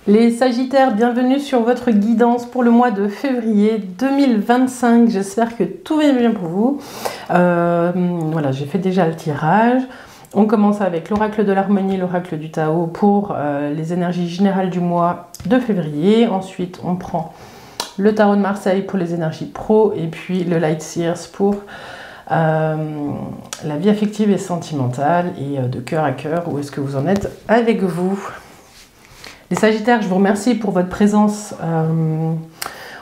Les Sagittaires, bienvenue sur votre guidance pour le mois de février 2025. J'espère que tout va bien pour vous. Voilà, j'ai fait déjà le tirage. On commence avec l'oracle de l'harmonie, l'oracle du Tao pour les énergies générales du mois de février. Ensuite, on prend le tarot de Marseille pour les énergies pro et puis le Light Seers pour la vie affective et sentimentale et de cœur à cœur. Où est-ce que vous en êtes avec vous? Les Sagittaires, je vous remercie pour votre présence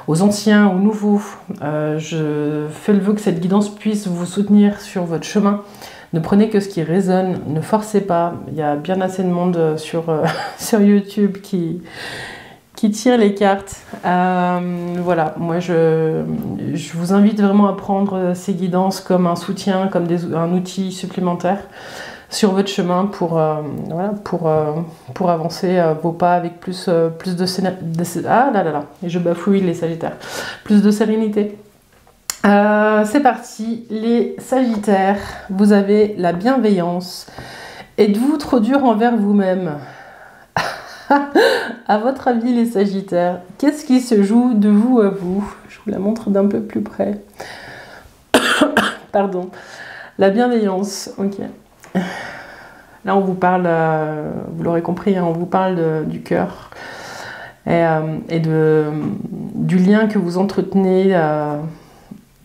aux anciens, aux nouveaux. Je fais le vœu que cette guidance puisse vous soutenir sur votre chemin. Ne prenez que ce qui résonne, ne forcez pas. Il y a bien assez de monde sur YouTube qui tire les cartes. Voilà, moi je vous invite vraiment à prendre ces guidances comme un soutien, comme un outil supplémentaire sur votre chemin pour, voilà, pour avancer vos pas avec plus de ah là là là, et je bafouille les Sagittaires, plus de sérénité. C'est parti, les Sagittaires, vous avez la bienveillance. Êtes-vous trop dur envers vous-même? À votre avis, les Sagittaires, qu'est-ce qui se joue de vous à vous? Je vous la montre d'un peu plus près. Pardon. La bienveillance, ok. Là, on vous parle, vous l'aurez compris, hein, on vous parle du cœur et du lien que vous entretenez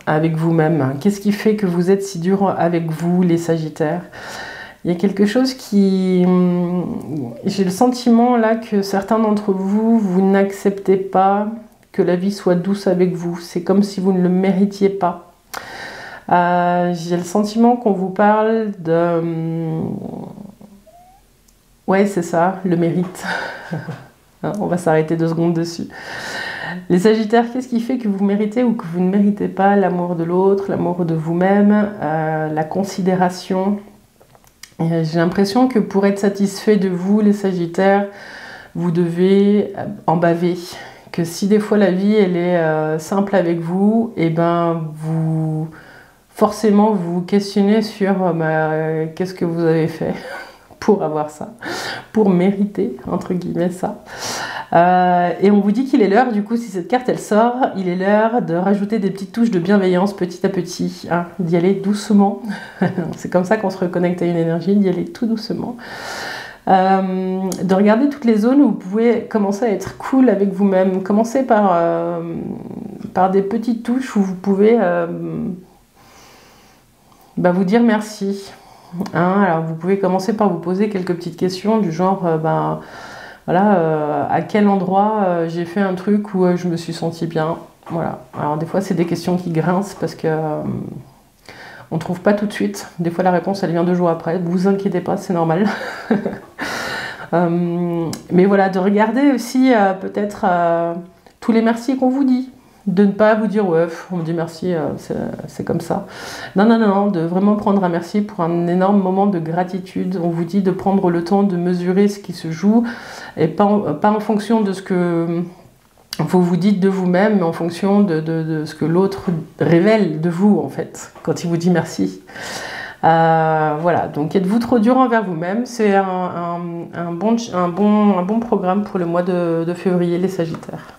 avec vous-même. Qu'est-ce qui fait que vous êtes si dur avec vous, les Sagittaires? Il y a quelque chose qui... J'ai le sentiment là que certains d'entre vous, vous n'acceptez pas que la vie soit douce avec vous. C'est comme si vous ne le méritiez pas. J'ai le sentiment qu'on vous parle de... Ouais, c'est ça, le mérite. On va s'arrêter 2 secondes dessus. Les Sagittaires, qu'est-ce qui fait que vous méritez ou que vous ne méritez pas l'amour de l'autre, l'amour de vous-même, la considération? J'ai l'impression que pour être satisfait de vous, les Sagittaires, vous devez en baver. Que si des fois la vie elle est simple avec vous, et ben vous forcément vous vous questionnez sur qu'est-ce que vous avez fait pour avoir ça, pour mériter entre guillemets ça. Et on vous dit qu'il est l'heure, du coup, si cette carte elle sort, il est l'heure de rajouter des petites touches de bienveillance petit à petit, hein, d'y aller doucement. C'est comme ça qu'on se reconnecte à une énergie, d'y aller tout doucement. De regarder toutes les zones où vous pouvez commencer à être cool avec vous-même. Commencez par des petites touches où vous pouvez vous dire merci. Hein, alors vous pouvez commencer par vous poser quelques petites questions du genre... voilà, à quel endroit j'ai fait un truc où je me suis sentie bien. Voilà. Alors des fois c'est des questions qui grincent parce que on trouve pas tout de suite. Des fois la réponse elle vient 2 jours après. Vous inquiétez pas, c'est normal. Mais voilà, de regarder aussi peut-être tous les merci qu'on vous dit. De ne pas vous dire ouais, on me dit merci, c'est comme ça. Non, non, non, de vraiment prendre un merci pour un énorme moment de gratitude. On vous dit de prendre le temps de mesurer ce qui se joue et pas en fonction de ce que vous vous dites de vous-même, mais en fonction de ce que l'autre révèle de vous en fait, quand il vous dit merci. Voilà, donc êtes-vous trop dur envers vous-même? C'est un bon programme pour le mois de février, les Sagittaires.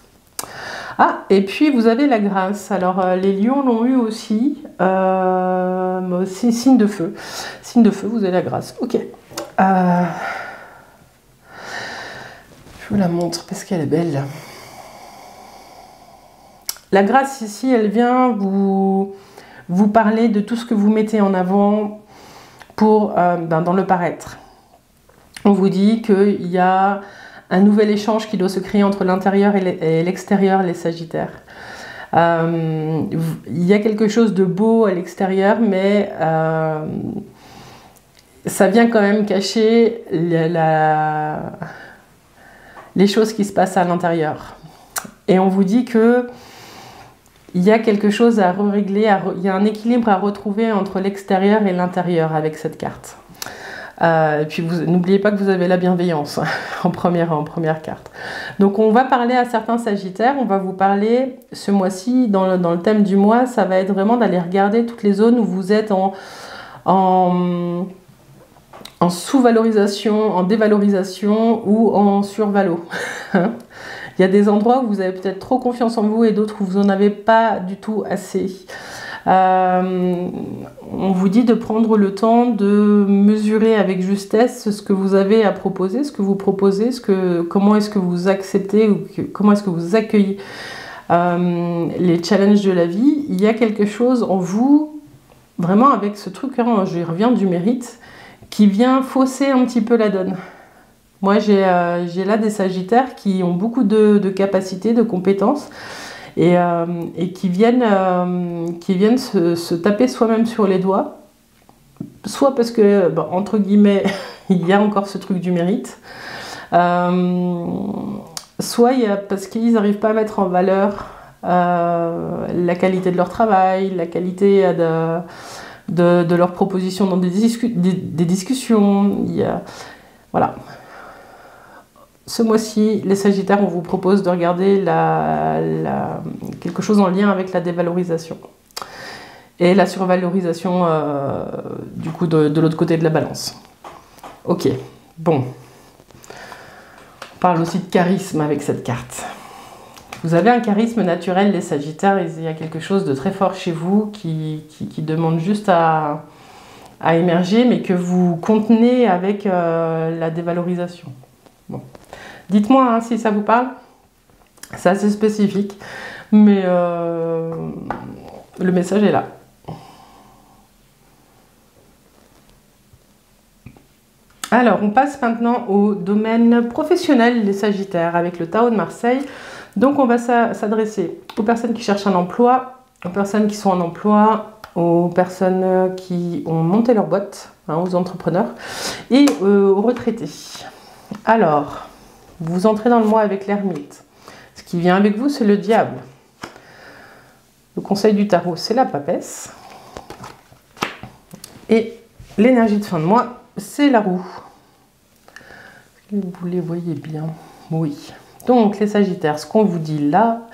Ah, et puis vous avez la grâce. Alors les lions l'ont eu aussi. Signe de feu. Signe de feu, vous avez la grâce. Ok. Je vous la montre parce qu'elle est belle. La grâce ici, elle vient vous parler de tout ce que vous mettez en avant pour, dans le paraître. On vous dit qu'il y a un nouvel échange qui doit se créer entre l'intérieur et l'extérieur, les Sagittaires. Il y a quelque chose de beau à l'extérieur, mais ça vient quand même cacher les choses qui se passent à l'intérieur. Et on vous dit que il y a quelque chose à régler, il y a un équilibre à retrouver entre l'extérieur et l'intérieur avec cette carte. Et puis n'oubliez pas que vous avez la bienveillance en première carte. Donc on va parler à certains Sagittaires, on va vous parler ce mois-ci, dans le thème du mois, ça va être vraiment d'aller regarder toutes les zones où vous êtes en en sous-valorisation, en dévalorisation ou en survalo. Il y a des endroits où vous avez peut-être trop confiance en vous et d'autres où vous n'en avez pas du tout assez. On vous dit de prendre le temps de mesurer avec justesse ce que vous avez à proposer, ce que vous proposez, comment est-ce que vous acceptez ou comment est-ce que vous accueillez les challenges de la vie. Il y a quelque chose en vous, vraiment avec ce truc, hein, je reviens du mérite, qui vient fausser un petit peu la donne. Moi, j'ai là des Sagittaires qui ont beaucoup de capacités, de compétences et qui viennent se taper soi-même sur les doigts, soit parce que, bon, entre guillemets, il y a encore ce truc du mérite, soit parce qu'ils n'arrivent pas à mettre en valeur la qualité de leur travail, la qualité de leurs propositions dans des discussions. Voilà. Ce mois-ci, les Sagittaires, on vous propose de regarder quelque chose en lien avec la dévalorisation et la survalorisation du coup de l'autre côté de la balance. Ok, bon. On parle aussi de charisme avec cette carte. Vous avez un charisme naturel, les Sagittaires, il y a quelque chose de très fort chez vous qui demande juste à émerger, mais que vous contenez avec la dévalorisation. Bon. Dites-moi hein, si ça vous parle. C'est assez spécifique, mais le message est là. Alors, on passe maintenant au domaine professionnel des Sagittaires avec le Tarot de Marseille. Donc, on va s'adresser aux personnes qui cherchent un emploi, aux personnes qui sont en emploi, aux personnes qui ont monté leur boîte, hein, aux entrepreneurs et aux retraités. Alors, vous entrez dans le mois avec l'ermite. Ce qui vient avec vous, c'est le diable. Le conseil du tarot, c'est la papesse. Et l'énergie de fin de mois, c'est la roue. Vous les voyez bien? Oui. Donc, les Sagittaires, ce qu'on vous dit là,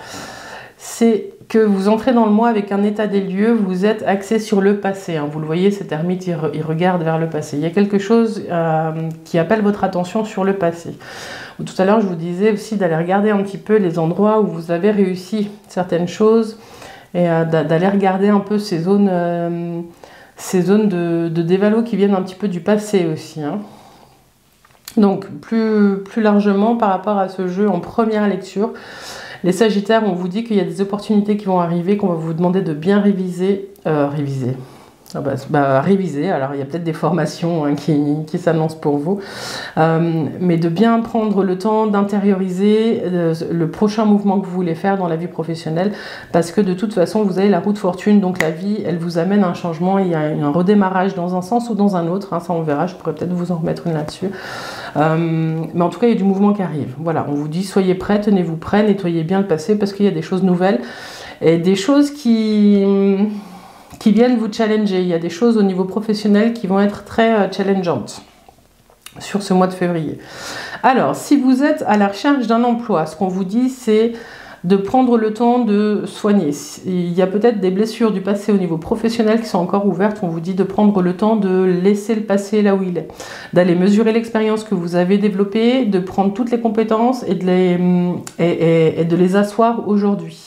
c'est que vous entrez dans le mois avec un état des lieux, vous êtes axé sur le passé. Hein. Vous le voyez, cet ermite, il regarde vers le passé. Il y a quelque chose qui appelle votre attention sur le passé. Tout à l'heure, je vous disais aussi d'aller regarder un petit peu les endroits où vous avez réussi certaines choses et d'aller regarder un peu ces zones de dévalo qui viennent un petit peu du passé aussi. Hein. Donc, plus largement par rapport à ce jeu en première lecture, les Sagittaires, on vous dit qu'il y a des opportunités qui vont arriver, qu'on va vous demander de bien réviser. Réviser, alors il y a peut-être des formations hein, qui s'annoncent pour vous, mais de bien prendre le temps d'intérioriser le prochain mouvement que vous voulez faire dans la vie professionnelle, parce que de toute façon vous avez la roue de fortune, donc la vie elle vous amène un changement, il y a un redémarrage dans un sens ou dans un autre, hein, ça on verra, je pourrais peut-être vous en remettre une là-dessus, mais en tout cas il y a du mouvement qui arrive. Voilà, on vous dit soyez prêts, tenez-vous prêts, nettoyez bien le passé parce qu'il y a des choses nouvelles et des choses qui viennent vous challenger. Il y a des choses au niveau professionnel qui vont être très challengeantes sur ce mois de février. Alors, si vous êtes à la recherche d'un emploi, ce qu'on vous dit, c'est de prendre le temps de soigner. Il y a peut-être des blessures du passé au niveau professionnel qui sont encore ouvertes. On vous dit de prendre le temps de laisser le passé là où il est, d'aller mesurer l'expérience que vous avez développée, de prendre toutes les compétences et de les asseoir aujourd'hui.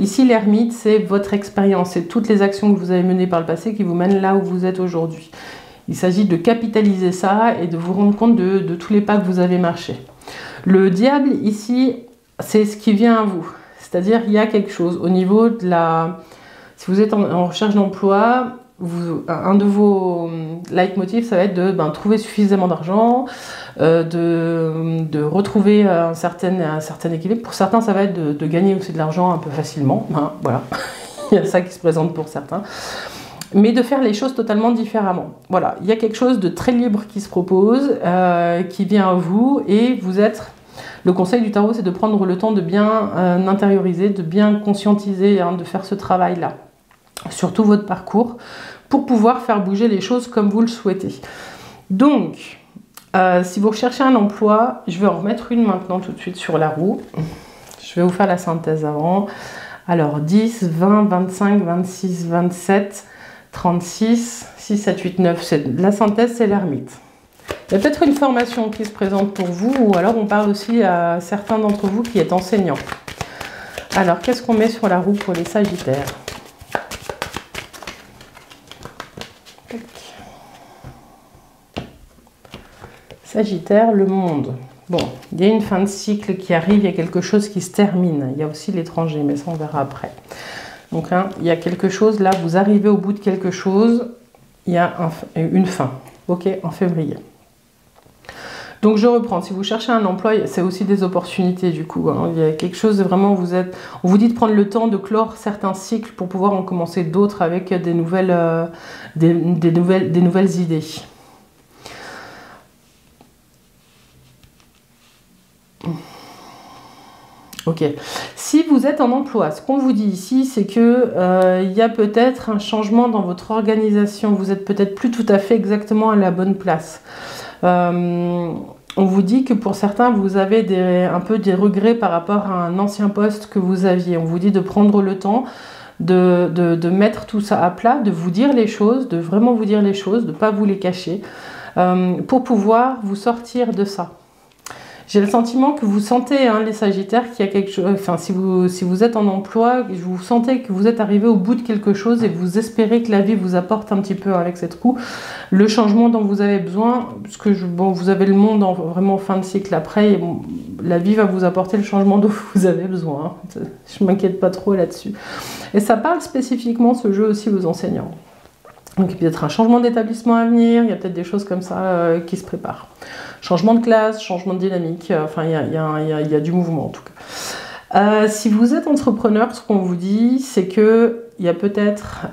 Ici, l'ermite, c'est votre expérience, c'est toutes les actions que vous avez menées par le passé qui vous mènent là où vous êtes aujourd'hui. Il s'agit de capitaliser ça et de vous rendre compte de tous les pas que vous avez marchés. Le diable, ici, c'est ce qui vient à vous. C'est-à-dire qu'il y a quelque chose au niveau de la... Si vous êtes en recherche d'emploi, un de vos leitmotifs, ça va être de trouver suffisamment d'argent, de retrouver un certain équilibre. Pour certains, ça va être de gagner aussi de l'argent un peu facilement. Hein, voilà, il y a ça qui se présente pour certains. Mais de faire les choses totalement différemment. Voilà, il y a quelque chose de très libre qui se propose, qui vient à vous, et vous êtes... Le conseil du tarot, c'est de prendre le temps de bien intérioriser, de bien conscientiser, hein, de faire ce travail-là sur tout votre parcours pour pouvoir faire bouger les choses comme vous le souhaitez. Donc, si vous recherchez un emploi, je vais en remettre une maintenant tout de suite sur la roue. Je vais vous faire la synthèse avant. Alors, 10, 20, 25, 26, 27, 36, 6, 7, 8, 9. La synthèse, c'est l'ermite. Il y a peut-être une formation qui se présente pour vous, ou alors on parle aussi à certains d'entre vous qui êtes enseignants. Alors, qu'est-ce qu'on met sur la roue pour les Sagittaires? Sagittaire, le monde. Bon, il y a une fin de cycle qui arrive, il y a quelque chose qui se termine. Il y a aussi l'étranger, mais ça on verra après. Donc hein, il y a quelque chose, là vous arrivez au bout de quelque chose, il y a une fin, ok, en février. Donc je reprends, si vous cherchez un emploi, c'est aussi des opportunités du coup. Hein. Il y a quelque chose de vraiment, on vous dit de prendre le temps de clore certains cycles pour pouvoir en commencer d'autres avec des nouvelles idées. Ok. Si vous êtes en emploi, ce qu'on vous dit ici, c'est que il y a peut-être un changement dans votre organisation. Vous êtes peut-être plus tout à fait exactement à la bonne place. On vous dit que pour certains, vous avez un peu des regrets par rapport à un ancien poste que vous aviez. On vous dit de prendre le temps de mettre tout ça à plat, de vous dire les choses, de vraiment vous dire les choses, de ne pas vous les cacher, pour pouvoir vous sortir de ça. J'ai le sentiment que vous sentez, hein, les Sagittaires, qu'il y a quelque chose. Enfin, si vous êtes en emploi, vous sentez que vous êtes arrivé au bout de quelque chose et vous espérez que la vie vous apporte un petit peu avec cette roue le changement dont vous avez besoin. Parce que vous avez le monde vraiment en fin de cycle après, et la vie va vous apporter le changement dont vous avez besoin. Hein. Je m'inquiète pas trop là-dessus. Et ça parle spécifiquement ce jeu aussi aux enseignants. Donc il y a peut-être un changement d'établissement à venir, il y a peut-être des choses comme ça qui se préparent. Changement de classe, changement de dynamique, enfin il y a du mouvement en tout cas. Si vous êtes entrepreneur, ce qu'on vous dit, c'est que il y a peut-être...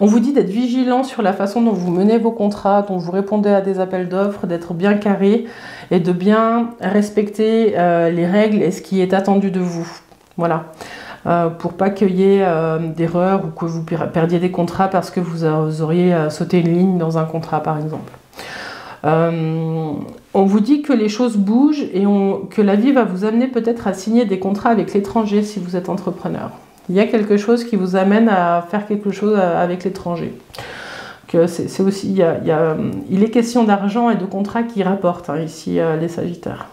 on vous dit d'être vigilant sur la façon dont vous menez vos contrats, dont vous répondez à des appels d'offres, d'être bien carré et de bien respecter les règles et ce qui est attendu de vous. Voilà. Pour pas qu'il y ait d'erreurs ou que vous perdiez des contrats parce que vous auriez sauté une ligne dans un contrat par exemple. On vous dit que les choses bougent et que la vie va vous amener peut-être à signer des contrats avec l'étranger si vous êtes entrepreneur. Il y a quelque chose qui vous amène à faire quelque chose avec l'étranger. C'est aussi, il est question d'argent et de contrats qui rapportent hein, ici les Sagittaires.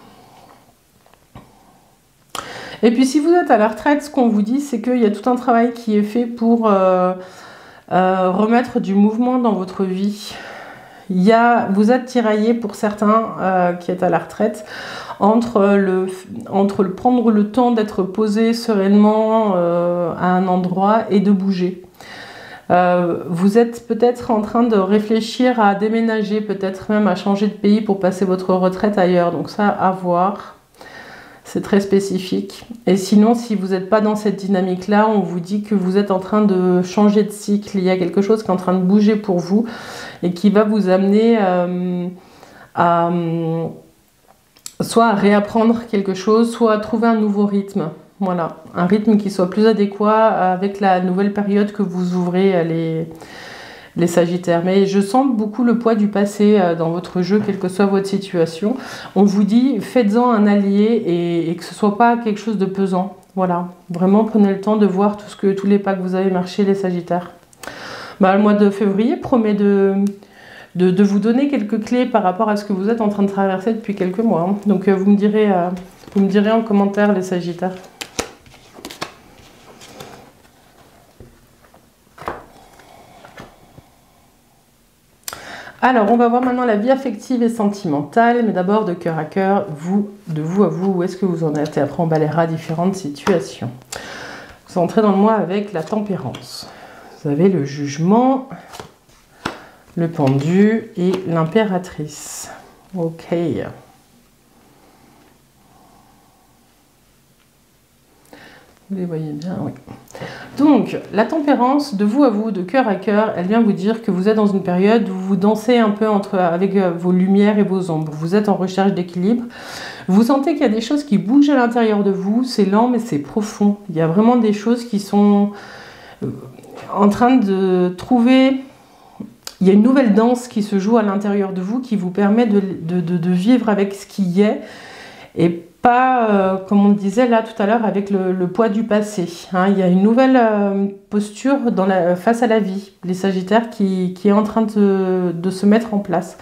Et puis si vous êtes à la retraite, ce qu'on vous dit, c'est qu'il y a tout un travail qui est fait pour remettre du mouvement dans votre vie. Vous êtes tiraillé pour certains qui êtes à la retraite entre prendre le temps d'être posé sereinement à un endroit et de bouger. Vous êtes peut-être en train de réfléchir à déménager, peut-être même à changer de pays pour passer votre retraite ailleurs. Donc ça, à voir. C'est très spécifique. Et sinon, si vous n'êtes pas dans cette dynamique-là, on vous dit que vous êtes en train de changer de cycle. Il y a quelque chose qui est en train de bouger pour vous et qui va vous amener soit à réapprendre quelque chose, soit à trouver un nouveau rythme. Voilà, un rythme qui soit plus adéquat avec la nouvelle période que vous ouvrez les Sagittaires. Mais je sens beaucoup le poids du passé dans votre jeu, quelle que soit votre situation. On vous dit, faites-en un allié et que ce ne soit pas quelque chose de pesant. Voilà, vraiment prenez le temps de voir tous les pas que vous avez marché, les Sagittaires. Le mois de février promet de vous donner quelques clés par rapport à ce que vous êtes en train de traverser depuis quelques mois. Hein. Donc vous me direz en commentaire, les Sagittaires. Alors, on va voir maintenant la vie affective et sentimentale, mais d'abord de cœur à cœur, de vous à vous, où est-ce que vous en êtes? Et après, on balayera différentes situations. Vous entrez dans le mois avec la tempérance. Vous avez le jugement, le pendu et l'impératrice. Ok. Vous les voyez bien, oui. Donc, la tempérance, de vous à vous, de cœur à cœur, elle vient vous dire que vous êtes dans une période où vous dansez un peu avec vos lumières et vos ombres. Vous êtes en recherche d'équilibre. Vous sentez qu'il y a des choses qui bougent à l'intérieur de vous. C'est lent, mais c'est profond. Il y a vraiment des choses qui sont en train de trouver... Il y a une nouvelle danse qui se joue à l'intérieur de vous qui vous permet de vivre avec ce qui est et pas, comme on le disait là tout à l'heure, avec le poids du passé. Hein. Il y a une nouvelle posture face à la vie, les Sagittaires, qui est en train de se mettre en place.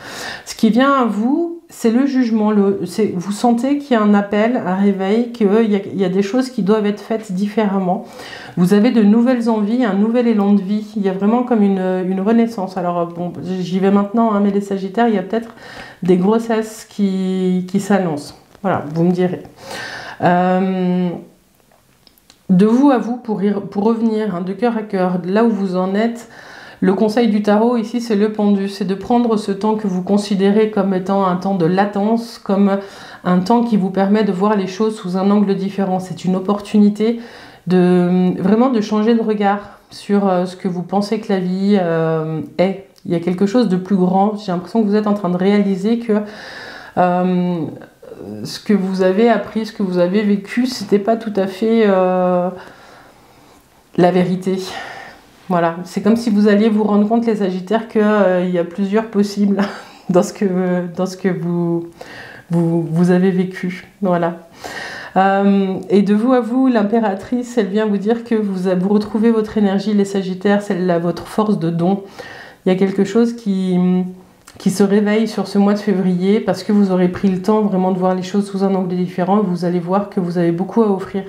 Ce qui vient à vous, c'est le jugement. Vous sentez qu'il y a un appel, un réveil, qu'il y a des choses qui doivent être faites différemment. Vous avez de nouvelles envies, un nouvel élan de vie. Il y a vraiment comme une renaissance. Alors, bon, j'y vais maintenant, hein, mais les Sagittaires, il y a peut-être des grossesses qui s'annoncent. Voilà, vous me direz. De vous à vous, pour revenir hein, de cœur à cœur, là où vous en êtes, le conseil du tarot ici, c'est le pendu. C'est de prendre ce temps que vous considérez comme étant un temps de latence, comme un temps qui vous permet de voir les choses sous un angle différent. C'est une opportunité vraiment de changer de regard sur ce que vous pensez que la vie est. Il y a quelque chose de plus grand. J'ai l'impression que vous êtes en train de réaliser que ce que vous avez appris, ce que vous avez vécu, c'était pas tout à fait la vérité. Voilà, c'est comme si vous alliez vous rendre compte, les Sagittaires, qu'il y a plusieurs possibles dans ce que vous avez vécu. Voilà. Et de vous à vous, l'impératrice, elle vient vous dire que vous retrouvez votre énergie, les Sagittaires, votre force de don. Il y a quelque chose qui se réveille sur ce mois de février parce que vous aurez pris le temps vraiment de voir les choses sous un angle différent et vous allez voir que vous avez beaucoup à offrir.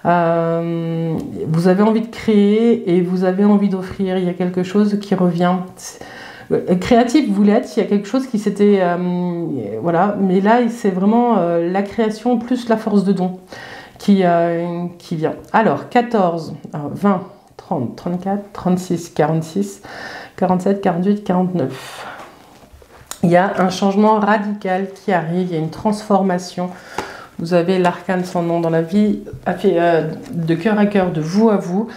Vous avez envie de créer et vous avez envie d'offrir. Il y a quelque chose qui revient. Créatif, vous l'êtes. Il y a quelque chose qui s'était... voilà. Mais là, c'est vraiment la création plus la force de don qui vient. Alors, 14, 20, 30, 34, 36, 46, 47, 48, 49. Il y a un changement radical qui arrive, il y a une transformation. Vous avez l'arcane sans nom dans la vie, de cœur à cœur, de vous à vous.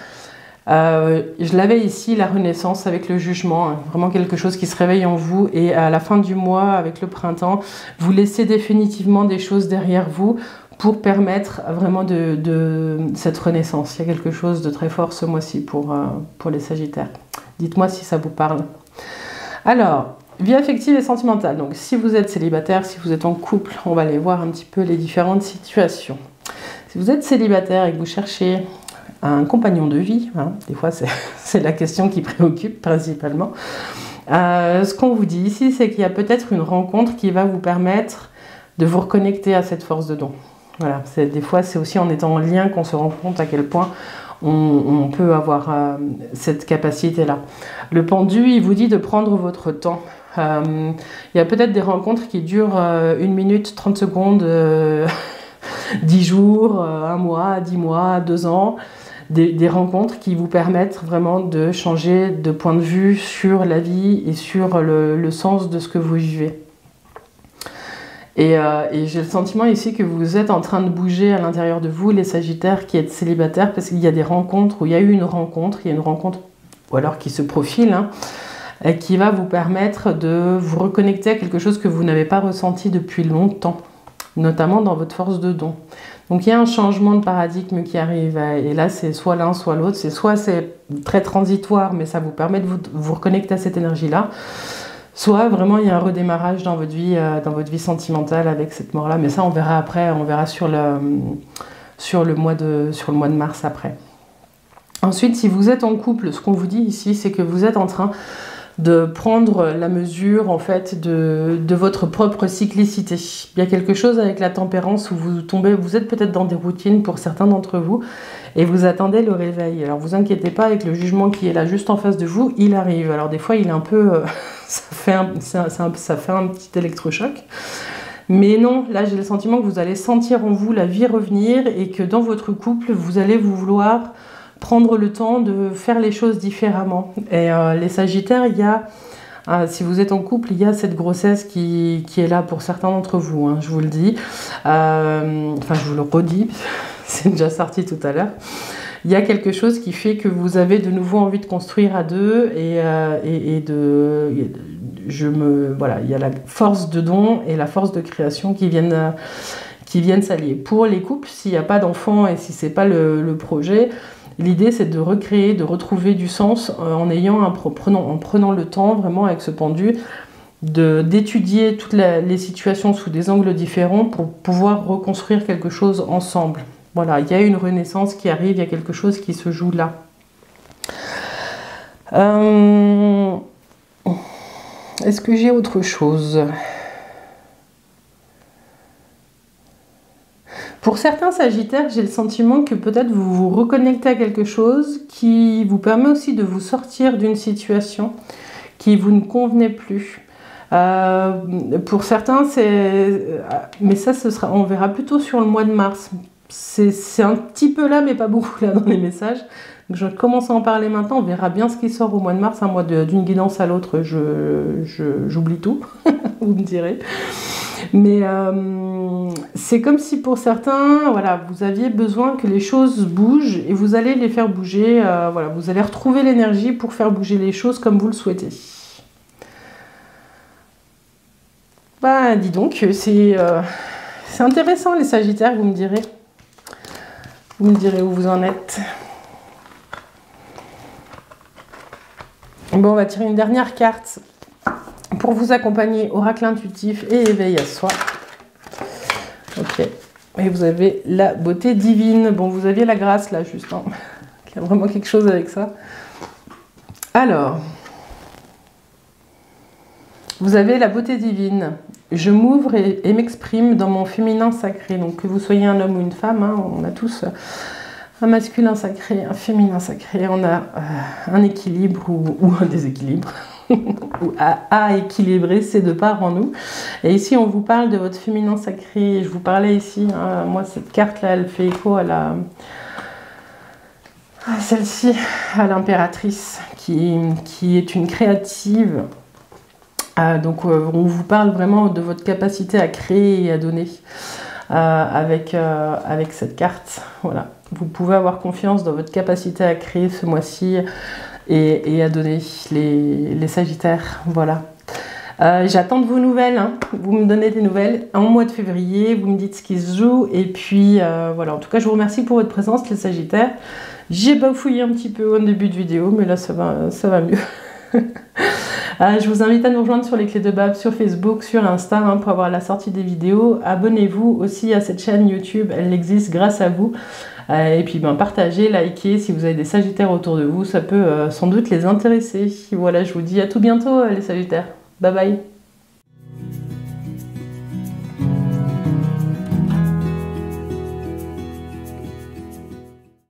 Je l'avais ici, la renaissance avec le jugement, hein, vraiment quelque chose qui se réveille en vous. Et à la fin du mois, avec le printemps, vous laissez définitivement des choses derrière vous pour permettre vraiment de cette renaissance. Il y a quelque chose de très fort ce mois-ci pour les Sagittaires. Dites-moi si ça vous parle. Alors... vie affective et sentimentale. Donc, si vous êtes célibataire, si vous êtes en couple, on va aller voir un petit peu les différentes situations. Si vous êtes célibataire et que vous cherchez un compagnon de vie, hein, des fois c'est la question qui préoccupe principalement, ce qu'on vous dit ici, c'est qu'il y a peut-être une rencontre qui va vous permettre de vous reconnecter à cette force de don. Voilà, des fois c'est aussi en étant en lien qu'on se rend compte à quel point on peut avoir cette capacité-là. Le pendu, il vous dit de prendre votre temps. Il y a peut-être des rencontres qui durent 1 minute, 30 secondes, 10 jours, 1 mois, 10 mois, 2 ans. Des rencontres qui vous permettent vraiment de changer de point de vue sur la vie et sur le sens de ce que vous vivez. Et j'ai le sentiment ici que vous êtes en train de bouger à l'intérieur de vous, les Sagittaires qui êtes célibataires, parce qu'il y a des rencontres, où il y a eu une rencontre, ou alors qui se profile, hein, et qui va vous permettre de vous reconnecter à quelque chose que vous n'avez pas ressenti depuis longtemps, notamment dans votre force de don. Donc il y a un changement de paradigme qui arrive, et là c'est soit l'un, soit l'autre, soit c'est très transitoire, mais ça vous permet de vous reconnecter à cette énergie-là, soit vraiment il y a un redémarrage dans votre vie sentimentale avec cette mort-là, mais ça on verra après, on verra sur le mois de mars après. Ensuite, si vous êtes en couple, ce qu'on vous dit ici, c'est que vous êtes en train de prendre la mesure en fait de votre propre cyclicité. Il y a quelque chose avec la tempérance où vous êtes peut-être dans des routines pour certains d'entre vous et vous attendez le réveil. Alors vous inquiétez pas, avec le jugement qui est là juste en face de vous, il arrive. Alors des fois il est un peu... ça fait un petit électrochoc. Mais non, là j'ai le sentiment que vous allez sentir en vous la vie revenir et que dans votre couple, vous allez vous vouloir prendre le temps de faire les choses différemment. Et les Sagittaires, il y a, si vous êtes en couple, il y a cette grossesse qui est là pour certains d'entre vous, hein, je vous le dis. Enfin, je vous le redis, c'est déjà sorti tout à l'heure. Il y a quelque chose qui fait que vous avez de nouveau envie de construire à deux voilà, il y a la force de don et la force de création qui viennent s'allier. Pour les couples, s'il n'y a pas d'enfants et si c'est pas le projet, l'idée c'est de recréer, de retrouver du sens en prenant le temps vraiment avec ce pendu d'étudier toutes les situations sous des angles différents pour pouvoir reconstruire quelque chose ensemble. Voilà, il y a une renaissance qui arrive, il y a quelque chose qui se joue là. Est-ce que j'ai autre chose? Pour certains Sagittaires, j'ai le sentiment que peut-être vous vous reconnectez à quelque chose qui vous permet aussi de vous sortir d'une situation qui vous ne convenait plus. Pour certains, mais ça, on verra plutôt sur le mois de mars. C'est un petit peu là, mais pas beaucoup là dans les messages. Donc je commence à en parler maintenant, on verra bien ce qui sort au mois de mars. Moi, d'une guidance à l'autre, j'oublie tout, vous me direz. Mais c'est comme si pour certains, voilà, vous aviez besoin que les choses bougent et vous allez les faire bouger. Voilà, vous allez retrouver l'énergie pour faire bouger les choses comme vous le souhaitez. Bah, dis donc, c'est intéressant les Sagittaires, vous me direz. Vous me direz où vous en êtes. Bon, on va tirer une dernière carte pour vous accompagner, oracle intuitif et éveil à soi. Ok. Et vous avez la beauté divine. Bon, vous aviez la grâce là, juste. Hein. Il y a vraiment quelque chose avec ça. Alors, vous avez la beauté divine. Je m'ouvre et m'exprime dans mon féminin sacré. Donc, que vous soyez un homme ou une femme, hein, on a tous un masculin sacré, un féminin sacré. On a un équilibre ou un déséquilibre. Ou à équilibrer ces deux parts en nous. Et ici, on vous parle de votre féminin sacré. Je vous parlais ici, hein, moi, cette carte-là, elle fait écho à celle-ci, à l'impératrice, qui est une créative. Donc, on vous parle vraiment de votre capacité à créer et à donner avec cette carte. Voilà. Vous pouvez avoir confiance dans votre capacité à créer ce mois-ci. Et à donner les Sagittaires, voilà. J'attends de vos nouvelles, hein. Vous me donnez des nouvelles en mois de février, vous me dites ce qui se joue, et puis voilà. En tout cas, je vous remercie pour votre présence, les Sagittaires. J'ai bafouillé un petit peu au début de vidéo, mais là, ça va mieux. Je vous invite à nous rejoindre sur les clés de Bab, sur Facebook, sur Insta, hein, pour avoir la sortie des vidéos. Abonnez-vous aussi à cette chaîne YouTube, elle existe grâce à vous. Et puis partagez, likez, si vous avez des Sagittaires autour de vous, ça peut sans doute les intéresser. Voilà, je vous dis à tout bientôt les Sagittaires. Bye bye.